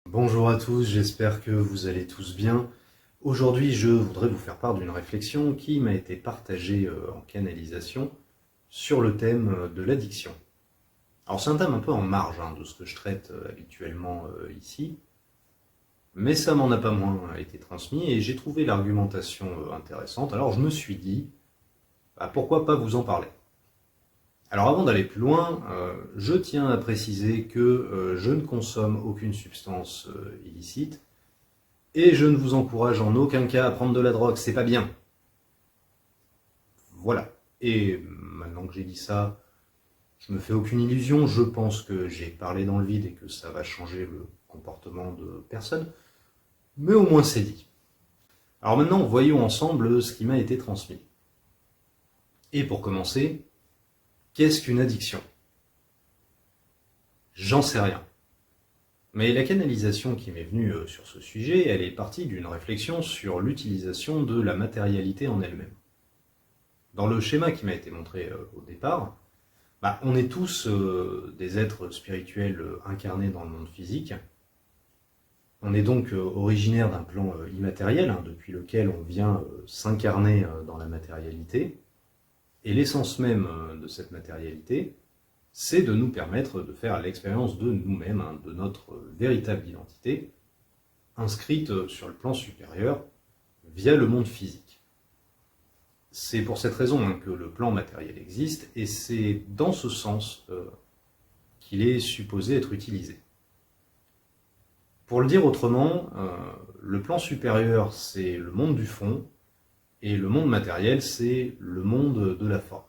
Bonjour à tous, j'espère que vous allez tous bien. Aujourd'hui, je voudrais vous faire part d'une réflexion qui m'a été partagée en canalisation sur le thème de l'addiction. Alors c'est un thème un peu en marge de ce que je traite habituellement ici, mais ça m'en a pas moins été transmis et j'ai trouvé l'argumentation intéressante. Alors je me suis dit, pourquoi pas vous en parler? Alors avant d'aller plus loin, je tiens à préciser que je ne consomme aucune substance illicite et je ne vous encourage en aucun cas à prendre de la drogue, c'est pas bien. Voilà. Et maintenant que j'ai dit ça, je me fais aucune illusion, je pense que j'ai parlé dans le vide et que ça va changer le comportement de personne, mais au moins c'est dit. Alors maintenant, voyons ensemble ce qui m'a été transmis. Et pour commencer, qu'est-ce qu'une addiction? J'en sais rien. Mais la canalisation qui m'est venue sur ce sujet, elle est partie d'une réflexion sur l'utilisation de la matérialité en elle-même. Dans le schéma qui m'a été montré au départ, on est tous des êtres spirituels incarnés dans le monde physique. On est donc originaire d'un plan immatériel, depuis lequel on vient s'incarner dans la matérialité. Et l'essence même de cette matérialité, c'est de nous permettre de faire l'expérience de nous-mêmes, de notre véritable identité, inscrite sur le plan supérieur via le monde physique. C'est pour cette raison que le plan matériel existe, et c'est dans ce sens qu'il est supposé être utilisé. Pour le dire autrement, le plan supérieur, c'est le monde du fond, et le monde matériel, c'est le monde de la forme.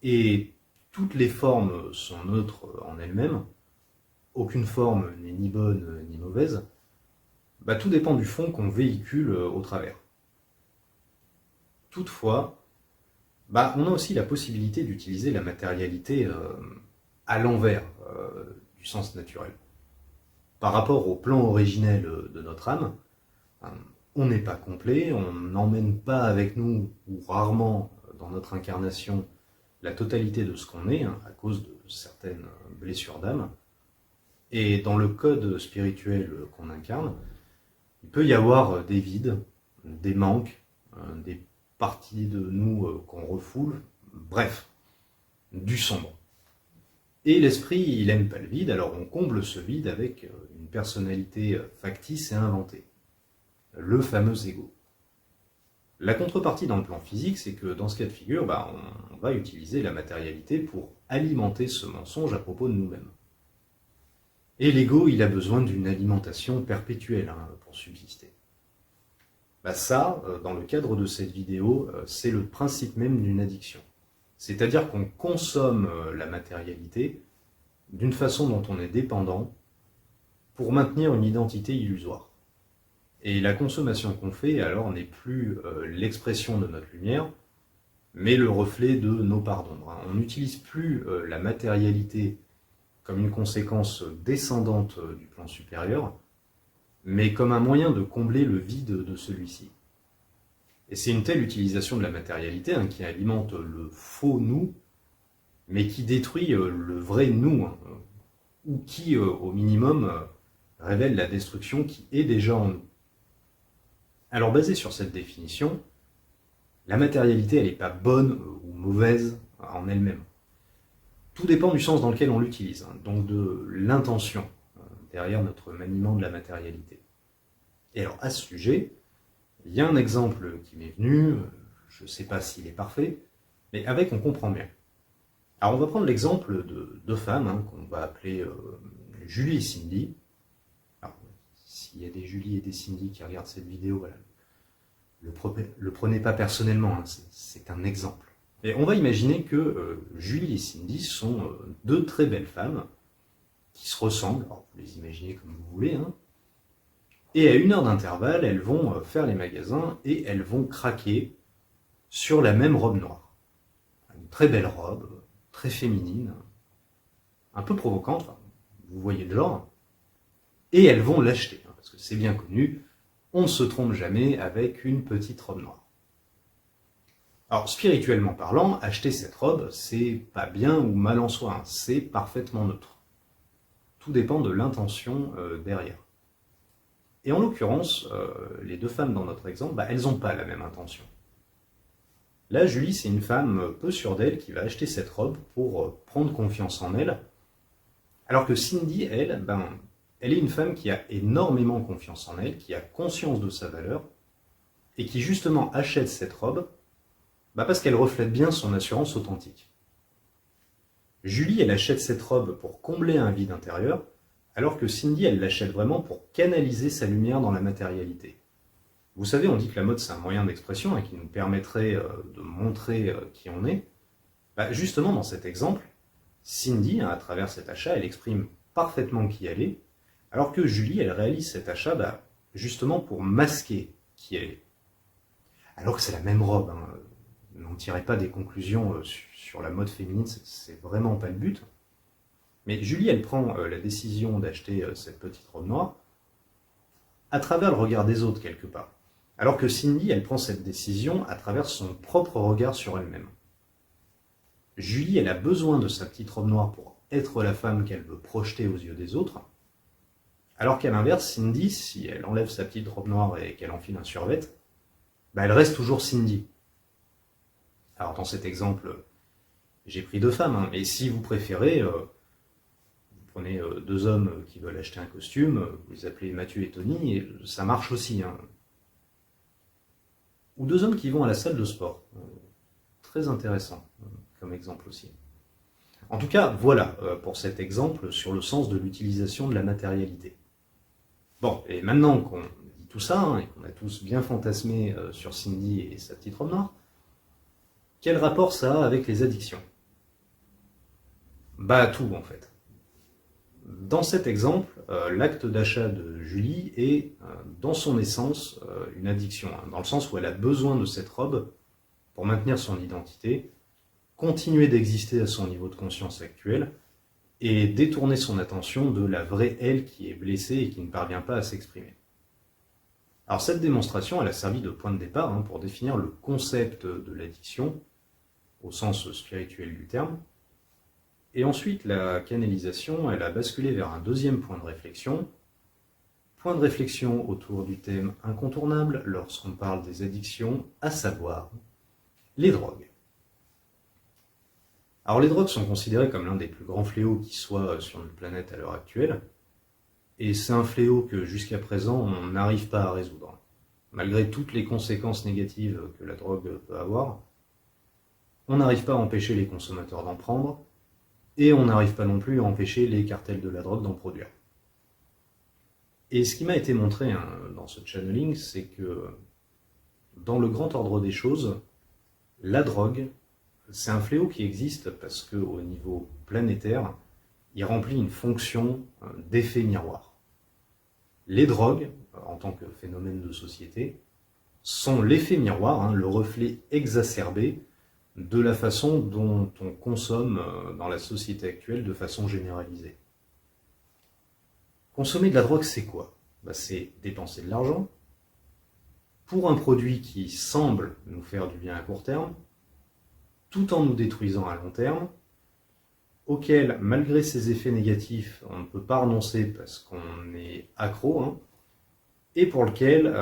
Et toutes les formes sont neutres en elles-mêmes, aucune forme n'est ni bonne ni mauvaise, tout dépend du fond qu'on véhicule au travers. Toutefois, on a aussi la possibilité d'utiliser la matérialité à l'envers du sens naturel. Par rapport au plan originel de notre âme, on n'est pas complet, on n'emmène pas avec nous, ou rarement dans notre incarnation, la totalité de ce qu'on est, à cause de certaines blessures d'âme. Et dans le code spirituel qu'on incarne, il peut y avoir des vides, des manques, des parties de nous qu'on refoule, bref, du sombre. Et l'esprit, il aime pas le vide, alors on comble ce vide avec une personnalité factice et inventée, le fameux ego. La contrepartie dans le plan physique, c'est que dans ce cas de figure, on va utiliser la matérialité pour alimenter ce mensonge à propos de nous-mêmes. Et l'ego, il a besoin d'une alimentation perpétuelle pour subsister. Ça, dans le cadre de cette vidéo, c'est le principe même d'une addiction. C'est-à-dire qu'on consomme la matérialité d'une façon dont on est dépendant pour maintenir une identité illusoire. Et la consommation qu'on fait, alors, n'est plus l'expression de notre lumière, mais le reflet de nos parts d'ombre. On n'utilise plus la matérialité comme une conséquence descendante du plan supérieur, mais comme un moyen de combler le vide de celui-ci. Et c'est une telle utilisation de la matérialité qui alimente le faux nous, mais qui détruit le vrai nous, ou qui, au minimum, révèle la destruction qui est déjà en nous. Alors, basé sur cette définition, la matérialité, elle n'est pas bonne ou mauvaise en elle-même. Tout dépend du sens dans lequel on l'utilise, donc de l'intention derrière notre maniement de la matérialité. Et alors, à ce sujet, il y a un exemple qui m'est venu, je ne sais pas s'il est parfait, mais avec on comprend bien. Alors on va prendre l'exemple de deux femmes qu'on va appeler Julie et Cindy. Alors, s'il y a des Julie et des Cindy qui regardent cette vidéo, voilà, le prenez pas personnellement, c'est un exemple. Et on va imaginer que Julie et Cindy sont deux très belles femmes qui se ressemblent, alors vous les imaginez comme vous voulez, et à 1 heure d'intervalle, elles vont faire les magasins et elles vont craquer sur la même robe noire. Une très belle robe, très féminine, un peu provocante, vous voyez le genre, et elles vont l'acheter, parce que c'est bien connu, on ne se trompe jamais avec une petite robe noire. Alors, spirituellement parlant, acheter cette robe, c'est pas bien ou mal en soi, c'est parfaitement neutre. tout dépend de l'intention derrière. Et en l'occurrence, les deux femmes dans notre exemple, elles n'ont pas la même intention. Là, Julie, c'est une femme peu sûre d'elle qui va acheter cette robe pour prendre confiance en elle, alors que Cindy, elle, elle est une femme qui a énormément confiance en elle, qui a conscience de sa valeur, et qui justement achète cette robe parce qu'elle reflète bien son assurance authentique. Julie, elle achète cette robe pour combler un vide intérieur, alors que Cindy, elle l'achète vraiment pour canaliser sa lumière dans la matérialité. Vous savez, on dit que la mode, c'est un moyen d'expression qui nous permettrait de montrer qui on est. Justement, dans cet exemple, Cindy, à travers cet achat, elle exprime parfaitement qui elle est, alors que Julie, elle réalise cet achat justement pour masquer qui elle est. Alors que c'est la même robe, n'en tirez pas des conclusions sur la mode féminine, c'est vraiment pas le but. Mais Julie, elle prend la décision d'acheter cette petite robe noire à travers le regard des autres quelque part. Alors que Cindy, elle prend cette décision à travers son propre regard sur elle-même. Julie, elle a besoin de sa petite robe noire pour être la femme qu'elle veut projeter aux yeux des autres. Alors qu'à l'inverse, Cindy, si elle enlève sa petite robe noire et qu'elle enfile un survêt, elle reste toujours Cindy. Alors dans cet exemple, j'ai pris deux femmes, mais si vous préférez, vous prenez deux hommes qui veulent acheter un costume, vous les appelez Mathieu et Tony, et ça marche aussi. Ou deux hommes qui vont à la salle de sport. Très intéressant comme exemple aussi. En tout cas, voilà pour cet exemple sur le sens de l'utilisation de la matérialité. Bon, et maintenant qu'on dit tout ça, et qu'on a tous bien fantasmé sur Cindy et sa petite robe noire, quel rapport ça a avec les addictions? Tout en fait. Dans cet exemple, l'acte d'achat de Julie est, dans son essence, une addiction, dans le sens où elle a besoin de cette robe pour maintenir son identité, continuer d'exister à son niveau de conscience actuel, et détourner son attention de la vraie elle qui est blessée et qui ne parvient pas à s'exprimer. Alors cette démonstration, elle a servi de point de départ pour définir le concept de l'addiction, au sens spirituel du terme, et ensuite la canalisation, elle a basculé vers un deuxième point de réflexion autour du thème incontournable lorsqu'on parle des addictions, à savoir les drogues. Alors les drogues sont considérées comme l'un des plus grands fléaux qui soit sur notre planète à l'heure actuelle, et c'est un fléau que jusqu'à présent on n'arrive pas à résoudre. Malgré toutes les conséquences négatives que la drogue peut avoir, on n'arrive pas à empêcher les consommateurs d'en prendre, et on n'arrive pas non plus à empêcher les cartels de la drogue d'en produire. Et ce qui m'a été montré dans ce channeling, c'est que dans le grand ordre des choses, la drogue, c'est un fléau qui existe parce qu'au niveau planétaire, il remplit une fonction d'effet miroir. Les drogues, en tant que phénomène de société, sont l'effet miroir, le reflet exacerbé de la façon dont on consomme dans la société actuelle de façon généralisée. Consommer de la drogue, c'est quoi? C'est dépenser de l'argent pour un produit qui semble nous faire du bien à court terme, tout en nous détruisant à long terme, auquel, malgré ses effets négatifs, on ne peut pas renoncer parce qu'on est accro, et pour lequel,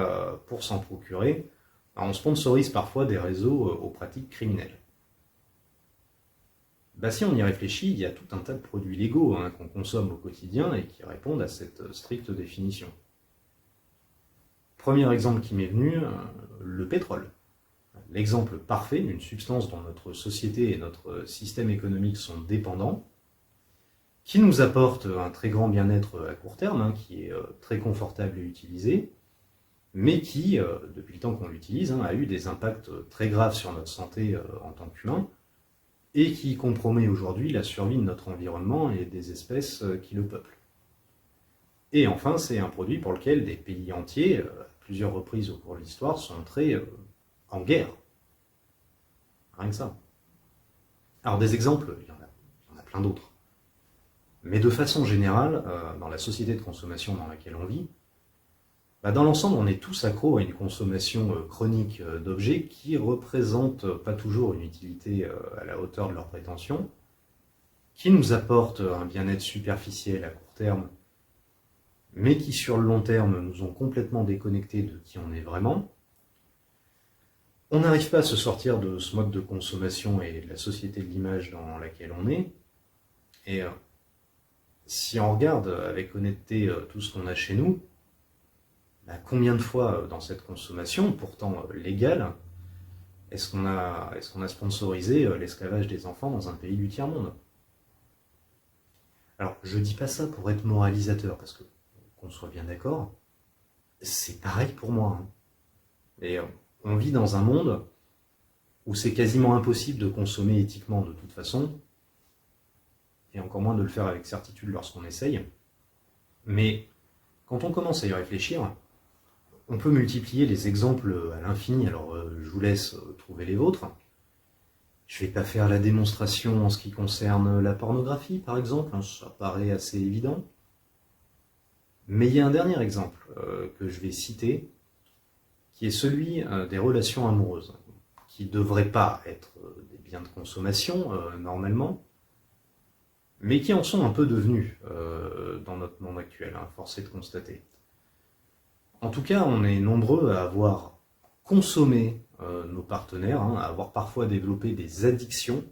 pour s'en procurer, on sponsorise parfois des réseaux aux pratiques criminelles. Si on y réfléchit, il y a tout un tas de produits légaux qu'on consomme au quotidien et qui répondent à cette stricte définition. Premier exemple qui m'est venu, le pétrole. L'exemple parfait d'une substance dont notre société et notre système économique sont dépendants, qui nous apporte un très grand bien-être à court terme, qui est très confortable à utiliser, mais qui, depuis le temps qu'on l'utilise, a eu des impacts très graves sur notre santé en tant qu'humain, et qui compromet aujourd'hui la survie de notre environnement et des espèces qui le peuplent. Et enfin, c'est un produit pour lequel des pays entiers, à plusieurs reprises au cours de l'histoire, sont entrés en guerre. Rien que ça. Alors des exemples, il y en a plein d'autres. Mais de façon générale, dans la société de consommation dans laquelle on vit, dans l'ensemble, on est tous accros à une consommation chronique d'objets qui ne représentent pas toujours une utilité à la hauteur de leurs prétentions, qui nous apportent un bien-être superficiel à court terme, mais qui sur le long terme nous ont complètement déconnectés de qui on est vraiment. On n'arrive pas à se sortir de ce mode de consommation et de la société de l'image dans laquelle on est. Et si on regarde avec honnêteté tout ce qu'on a chez nous, combien de fois dans cette consommation, pourtant légale, est-ce qu'on a sponsorisé l'esclavage des enfants dans un pays du tiers-monde? Alors, je dis pas ça pour être moralisateur, parce que, qu'on soit bien d'accord, c'est pareil pour moi. Et on vit dans un monde où c'est quasiment impossible de consommer éthiquement de toute façon, et encore moins de le faire avec certitude lorsqu'on essaye. Mais quand on commence à y réfléchir, on peut multiplier les exemples à l'infini. Alors je vous laisse trouver les vôtres. Je ne vais pas faire la démonstration en ce qui concerne la pornographie, par exemple, ça paraît assez évident. Mais il y a un dernier exemple que je vais citer, qui est celui des relations amoureuses, qui ne devraient pas être des biens de consommation, normalement, mais qui en sont un peu devenus dans notre monde actuel, force est de constater. En tout cas, on est nombreux à avoir consommé nos partenaires, à avoir parfois développé des addictions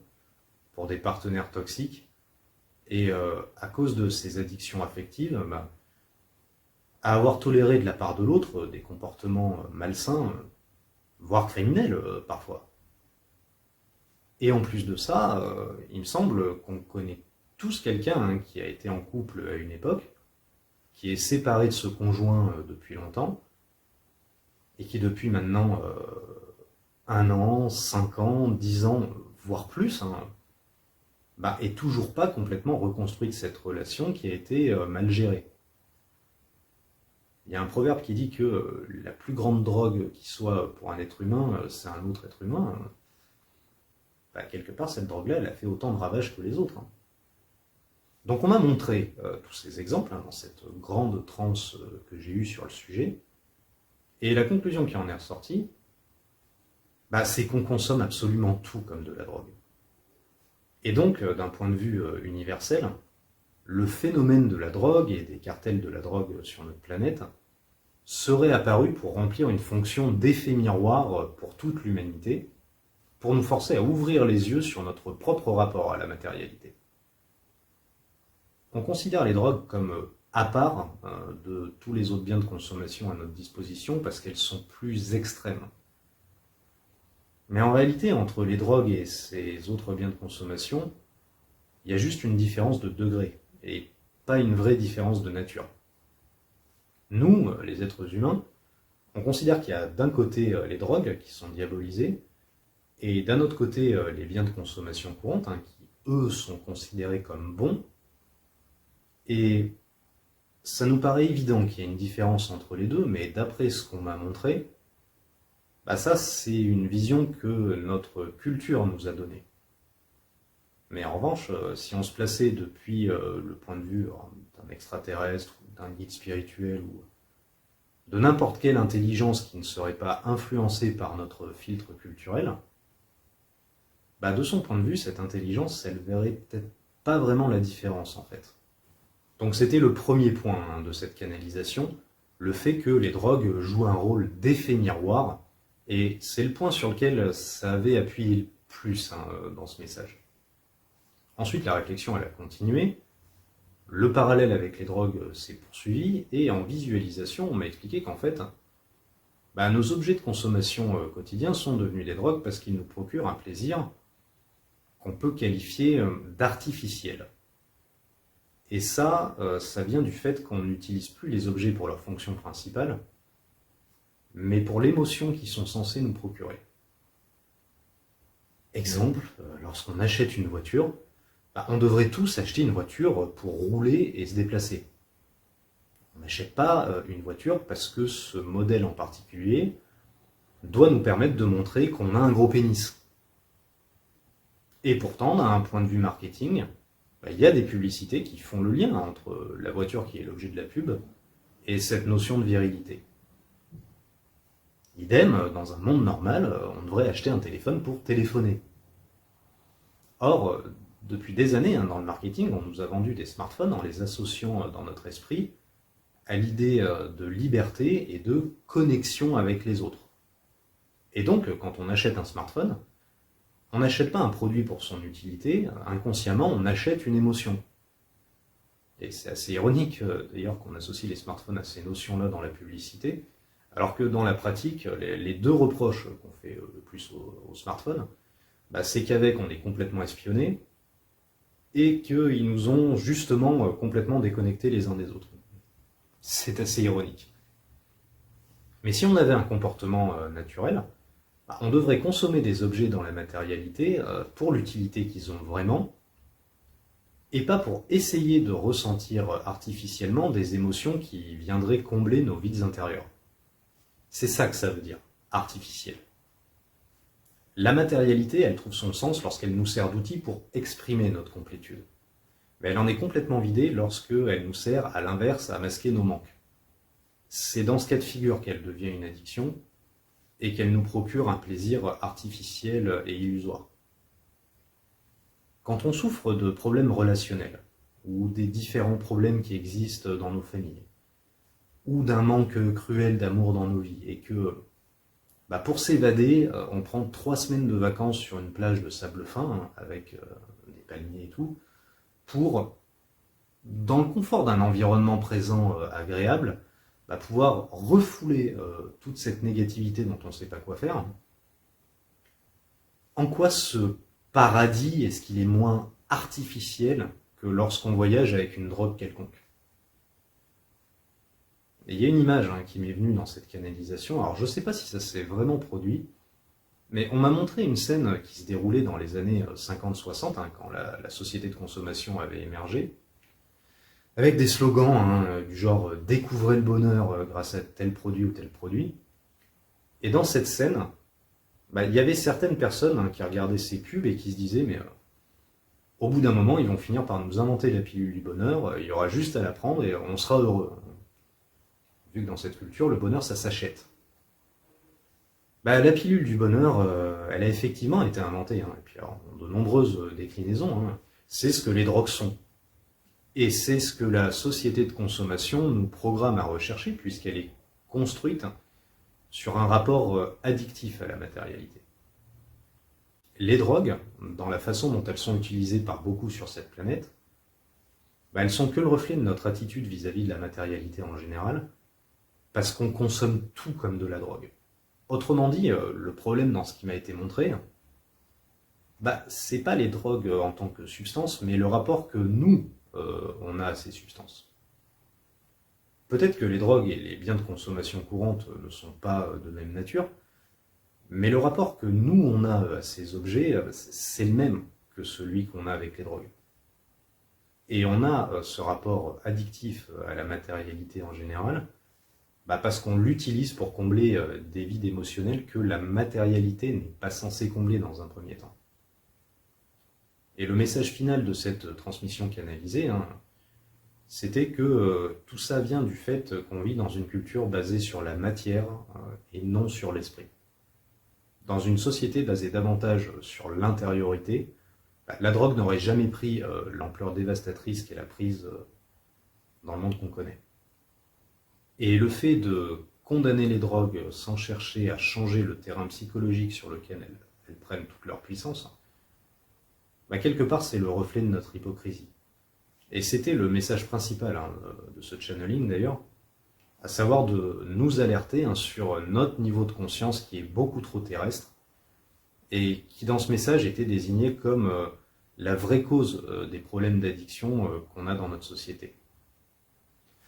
pour des partenaires toxiques, et à cause de ces addictions affectives, à avoir toléré de la part de l'autre des comportements malsains, voire criminels parfois. Et en plus de ça, il me semble qu'on connaît tous quelqu'un qui a été en couple à une époque, qui est séparé de ce conjoint depuis longtemps, et qui depuis maintenant 1 an, 5 ans, 10 ans, voire plus, est toujours pas complètement reconstruit de cette relation qui a été mal gérée. Il y a un proverbe qui dit que la plus grande drogue qui soit pour un être humain, c'est un autre être humain. Quelque part, cette drogue-là, elle a fait autant de ravages que les autres. Donc on m'a montré tous ces exemples dans cette grande transe que j'ai eue sur le sujet, et la conclusion qui en est ressortie, c'est qu'on consomme absolument tout comme de la drogue. Et donc, d'un point de vue universel, le phénomène de la drogue et des cartels de la drogue sur notre planète serait apparu pour remplir une fonction d'effet miroir pour toute l'humanité, pour nous forcer à ouvrir les yeux sur notre propre rapport à la matérialité. On considère les drogues comme à part de tous les autres biens de consommation à notre disposition parce qu'elles sont plus extrêmes. Mais en réalité, entre les drogues et ces autres biens de consommation, il y a juste une différence de degré, et pas une vraie différence de nature. Nous, les êtres humains, on considère qu'il y a d'un côté les drogues qui sont diabolisées, et d'un autre côté les biens de consommation courante, qui eux sont considérés comme bons, et ça nous paraît évident qu'il y a une différence entre les deux, mais d'après ce qu'on m'a montré, ça c'est une vision que notre culture nous a donnée. Mais en revanche, si on se plaçait depuis le point de vue d'un extraterrestre, ou d'un guide spirituel, ou de n'importe quelle intelligence qui ne serait pas influencée par notre filtre culturel, de son point de vue, cette intelligence, elle verrait peut-être pas vraiment la différence en fait. Donc c'était le premier point de cette canalisation, le fait que les drogues jouent un rôle d'effet miroir, et c'est le point sur lequel ça avait appuyé le plus dans ce message. Ensuite, la réflexion elle a continué, le parallèle avec les drogues s'est poursuivi, et en visualisation, on m'a expliqué qu'en fait, nos objets de consommation quotidiens sont devenus des drogues parce qu'ils nous procurent un plaisir qu'on peut qualifier d'artificiel. Et ça vient du fait qu'on n'utilise plus les objets pour leur fonction principale, mais pour l'émotion qu'ils sont censés nous procurer. Exemple, lorsqu'on achète une voiture, on devrait tous acheter une voiture pour rouler et se déplacer. On n'achète pas une voiture parce que ce modèle en particulier doit nous permettre de montrer qu'on a un gros pénis. Et pourtant, d'un point de vue marketing, il y a des publicités qui font le lien entre la voiture qui est l'objet de la pub et cette notion de virilité. Idem, dans un monde normal, on devrait acheter un téléphone pour téléphoner. Or, Depuis des années, dans le marketing, on nous a vendu des smartphones en les associant dans notre esprit à l'idée de liberté et de connexion avec les autres. Et donc, quand on achète un smartphone, on n'achète pas un produit pour son utilité, inconsciemment, on achète une émotion. Et c'est assez ironique, d'ailleurs, qu'on associe les smartphones à ces notions-là dans la publicité, alors que dans la pratique, les deux reproches qu'on fait le plus au smartphone, c'est qu'avec, on est complètement espionné, et qu'ils nous ont justement complètement déconnectés les uns des autres. C'est assez ironique. Mais si on avait un comportement naturel, on devrait consommer des objets dans la matérialité pour l'utilité qu'ils ont vraiment, et pas pour essayer de ressentir artificiellement des émotions qui viendraient combler nos vides intérieurs. C'est ça que ça veut dire, artificiel. La matérialité, elle trouve son sens lorsqu'elle nous sert d'outil pour exprimer notre complétude. Mais elle en est complètement vidée lorsqu'elle nous sert, à l'inverse, à masquer nos manques. C'est dans ce cas de figure qu'elle devient une addiction et qu'elle nous procure un plaisir artificiel et illusoire. Quand on souffre de problèmes relationnels, ou des différents problèmes qui existent dans nos familles, ou d'un manque cruel d'amour dans nos vies, et que pour s'évader, on prend 3 semaines de vacances sur une plage de sable fin, avec des palmiers et tout, pour, dans le confort d'un environnement présent agréable, pouvoir refouler toute cette négativité dont on ne sait pas quoi faire. En quoi ce paradis est-ce qu'il est moins artificiel que lorsqu'on voyage avec une drogue quelconque? Et il y a une image qui m'est venue dans cette canalisation, alors je ne sais pas si ça s'est vraiment produit, mais on m'a montré une scène qui se déroulait dans les années 50-60, quand la société de consommation avait émergé, avec des slogans du genre « découvrez le bonheur grâce à tel produit ou tel produit ». Et dans cette scène, il y avait certaines personnes qui regardaient ces pubs et qui se disaient « mais au bout d'un moment, ils vont finir par nous inventer la pilule du bonheur, il y aura juste à la prendre et on sera heureux ». Vu que dans cette culture, le bonheur, ça s'achète. La pilule du bonheur, elle a effectivement été inventée, et puis alors, de nombreuses déclinaisons, c'est ce que les drogues sont. Et c'est ce que la société de consommation nous programme à rechercher, puisqu'elle est construite sur un rapport addictif à la matérialité. Les drogues, dans la façon dont elles sont utilisées par beaucoup sur cette planète, elles sont que le reflet de notre attitude vis-à-vis de la matérialité en général, parce qu'on consomme tout comme de la drogue. Autrement dit, le problème dans ce qui m'a été montré, c'est pas les drogues en tant que substance, mais le rapport que nous, on a à ces substances. Peut-être que les drogues et les biens de consommation courante ne sont pas de même nature, mais le rapport que nous, on a à ces objets, c'est le même que celui qu'on a avec les drogues. Et on a ce rapport addictif à la matérialité en général, parce qu'on l'utilise pour combler des vides émotionnels que la matérialité n'est pas censée combler dans un premier temps. Et le message final de cette transmission canalisée, c'était que tout ça vient du fait qu'on vit dans une culture basée sur la matière et non sur l'esprit. Dans une société basée davantage sur l'intériorité, la drogue n'aurait jamais pris l'ampleur dévastatrice qu'elle a prise dans le monde qu'on connaît. Et le fait de condamner les drogues sans chercher à changer le terrain psychologique sur lequel elles prennent toute leur puissance, quelque part c'est le reflet de notre hypocrisie. Et c'était le message principal de ce channeling d'ailleurs, à savoir de nous alerter sur notre niveau de conscience qui est beaucoup trop terrestre, et qui dans ce message était désigné comme la vraie cause des problèmes d'addiction qu'on a dans notre société.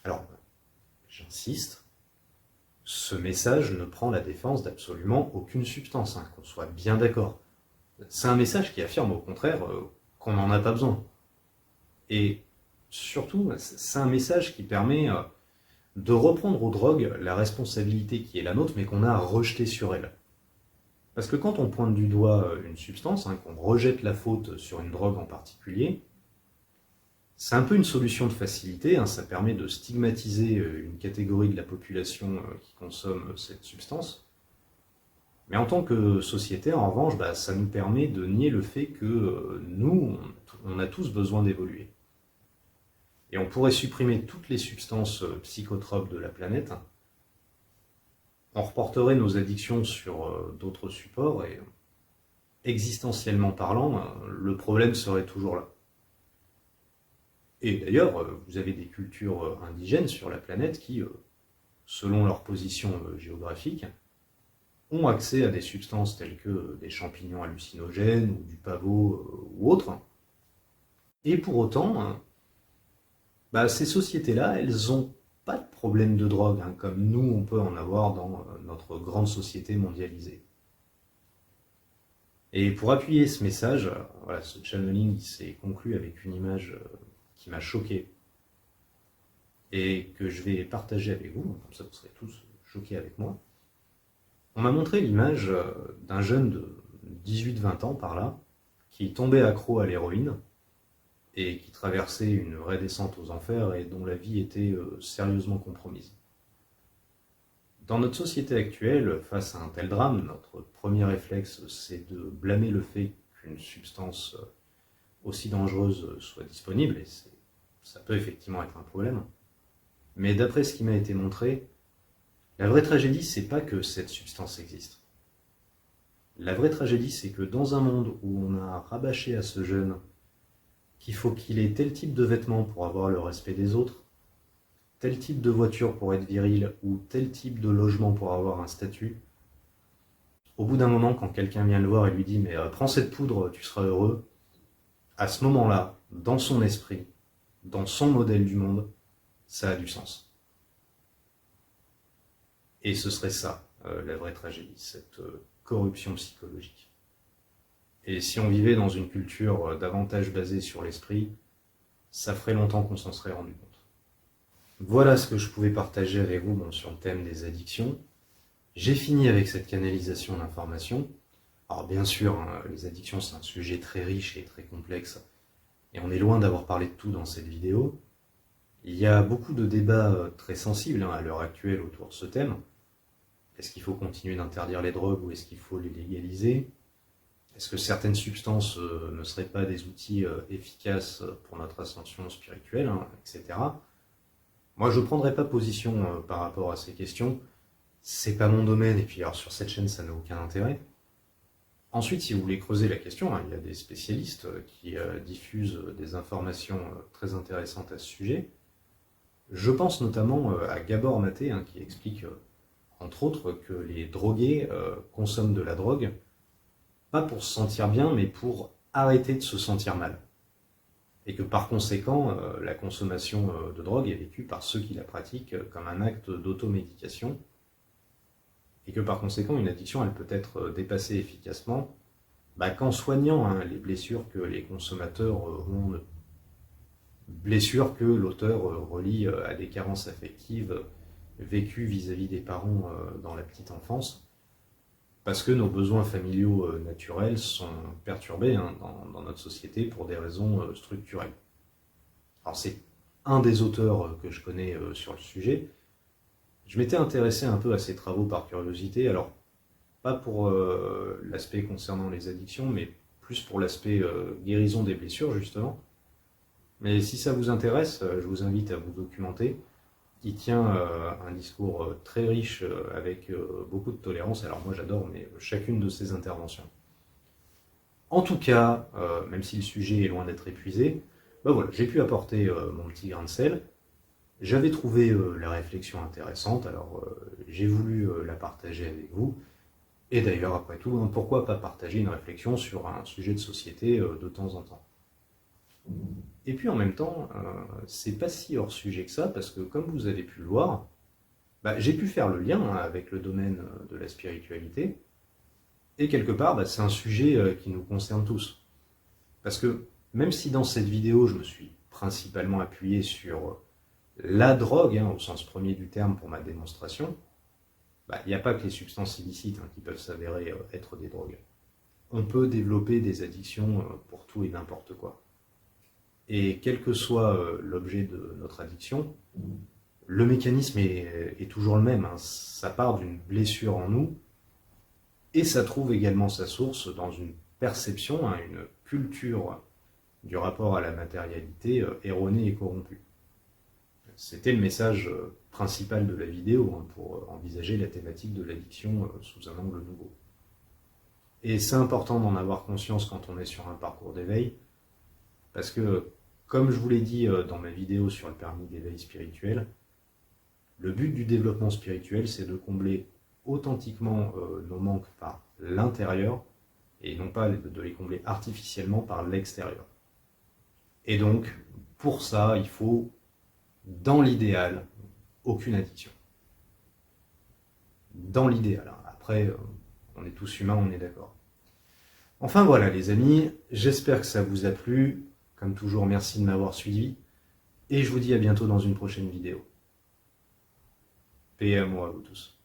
Alors, j'insiste, ce message ne prend la défense d'absolument aucune substance, qu'on soit bien d'accord. C'est un message qui affirme au contraire qu'on n'en a pas besoin. Et surtout, c'est un message qui permet de reprendre aux drogues la responsabilité qui est la nôtre, mais qu'on a rejetée sur elles. Parce que quand on pointe du doigt une substance, qu'on rejette la faute sur une drogue en particulier, c'est un peu une solution de facilité, ça permet de stigmatiser une catégorie de la population qui consomme cette substance, Mais en tant que société, en revanche, ça nous permet de nier le fait que nous, on a tous besoin d'évoluer. Et on pourrait supprimer toutes les substances psychotropes de la planète, on reporterait nos addictions sur d'autres supports, et existentiellement parlant, le problème serait toujours là. Et d'ailleurs, vous avez des cultures indigènes sur la planète qui, selon leur position géographique, ont accès à des substances telles que des champignons hallucinogènes ou du pavot ou autres. Et pour autant, ces sociétés-là, elles n'ont pas de problème de drogue, comme nous, on peut en avoir dans notre grande société mondialisée. Et pour appuyer ce message, voilà, ce channeling s'est conclu avec une image qui m'a choqué et que je vais partager avec vous, comme ça vous serez tous choqués avec moi. On m'a montré l'image d'un jeune de 18-20 ans par là, qui tombait accro à l'héroïne et qui traversait une vraie descente aux enfers et dont la vie était sérieusement compromise. Dans notre société actuelle, face à un tel drame, notre premier réflexe, c'est de blâmer le fait qu'une substance aussi dangereuse soit disponible, et ça peut effectivement être un problème. Mais d'après ce qui m'a été montré, la vraie tragédie, c'est pas que cette substance existe. La vraie tragédie, c'est que dans un monde où on a rabâché à ce jeune qu'il faut qu'il ait tel type de vêtements pour avoir le respect des autres, tel type de voiture pour être viril, ou tel type de logement pour avoir un statut, au bout d'un moment, quand quelqu'un vient le voir et lui dit « mais prends cette poudre, tu seras heureux », à ce moment-là, dans son esprit, dans son modèle du monde, ça a du sens. Et ce serait ça, la vraie tragédie, cette corruption psychologique. Et si on vivait dans une culture davantage basée sur l'esprit, ça ferait longtemps qu'on s'en serait rendu compte. Voilà ce que je pouvais partager avec vous sur le thème des addictions. J'ai fini avec cette canalisation d'informations. Alors bien sûr, les addictions c'est un sujet très riche et très complexe, et on est loin d'avoir parlé de tout dans cette vidéo. Il y a beaucoup de débats très sensibles à l'heure actuelle autour de ce thème. Est-ce qu'il faut continuer d'interdire les drogues ou est-ce qu'il faut les légaliser? Est-ce que certaines substances ne seraient pas des outils efficaces pour notre ascension spirituelle, etc. Moi, je ne prendrai pas position par rapport à ces questions. C'est pas mon domaine, et puis alors sur cette chaîne, ça n'a aucun intérêt. Ensuite, si vous voulez creuser la question, il y a des spécialistes qui diffusent des informations très intéressantes à ce sujet. Je pense notamment à Gabor Maté, qui explique, entre autres, que les drogués consomment de la drogue, pas pour se sentir bien, mais pour arrêter de se sentir mal. Et que par conséquent, la consommation de drogue est vécue par ceux qui la pratiquent comme un acte d'automédication, et que par conséquent, une addiction, elle peut être dépassée efficacement qu'en soignant les blessures que les consommateurs ont, blessures que l'auteur relie à des carences affectives vécues vis-à-vis des parents dans la petite enfance, parce que nos besoins familiaux naturels sont perturbés dans notre société pour des raisons structurelles. Alors c'est un des auteurs que je connais sur le sujet. Je m'étais intéressé un peu à ses travaux par curiosité, alors pas pour l'aspect concernant les addictions, mais plus pour l'aspect guérison des blessures, justement. Mais si ça vous intéresse, je vous invite à vous documenter. Il tient un discours très riche avec beaucoup de tolérance. Alors moi j'adore chacune de ses interventions. En tout cas, même si le sujet est loin d'être épuisé, voilà, j'ai pu apporter mon petit grain de sel. J'avais trouvé la réflexion intéressante, alors j'ai voulu la partager avec vous. Et d'ailleurs, après tout, pourquoi pas partager une réflexion sur un sujet de société de temps en temps. Et puis en même temps, c'est pas si hors sujet que ça, parce que comme vous avez pu le voir, j'ai pu faire le lien avec le domaine de la spiritualité, et quelque part, c'est un sujet qui nous concerne tous. Parce que même si dans cette vidéo, je me suis principalement appuyé sur la drogue, au sens premier du terme pour ma démonstration, il n'y a pas que les substances illicites qui peuvent s'avérer être des drogues. On peut développer des addictions pour tout et n'importe quoi. Et quel que soit l'objet de notre addiction, le mécanisme est toujours le même. Ça part d'une blessure en nous, Et ça trouve également sa source dans une perception, hein, une culture du rapport à la matérialité erronée et corrompue. C'était le message principal de la vidéo, hein, pour envisager la thématique de l'addiction sous un angle nouveau. Et c'est important d'en avoir conscience quand on est sur un parcours d'éveil, parce que, comme je vous l'ai dit dans ma vidéo sur le permis d'éveil spirituel, le but du développement spirituel, c'est de combler authentiquement nos manques par l'intérieur, et non pas de les combler artificiellement par l'extérieur. Et donc, pour ça, il faut, dans l'idéal, aucune addiction. Dans l'idéal. Après, on est tous humains, on est d'accord. Enfin voilà les amis, j'espère que ça vous a plu. Comme toujours, merci de m'avoir suivi. Et je vous dis à bientôt dans une prochaine vidéo. Paix et amour à vous tous.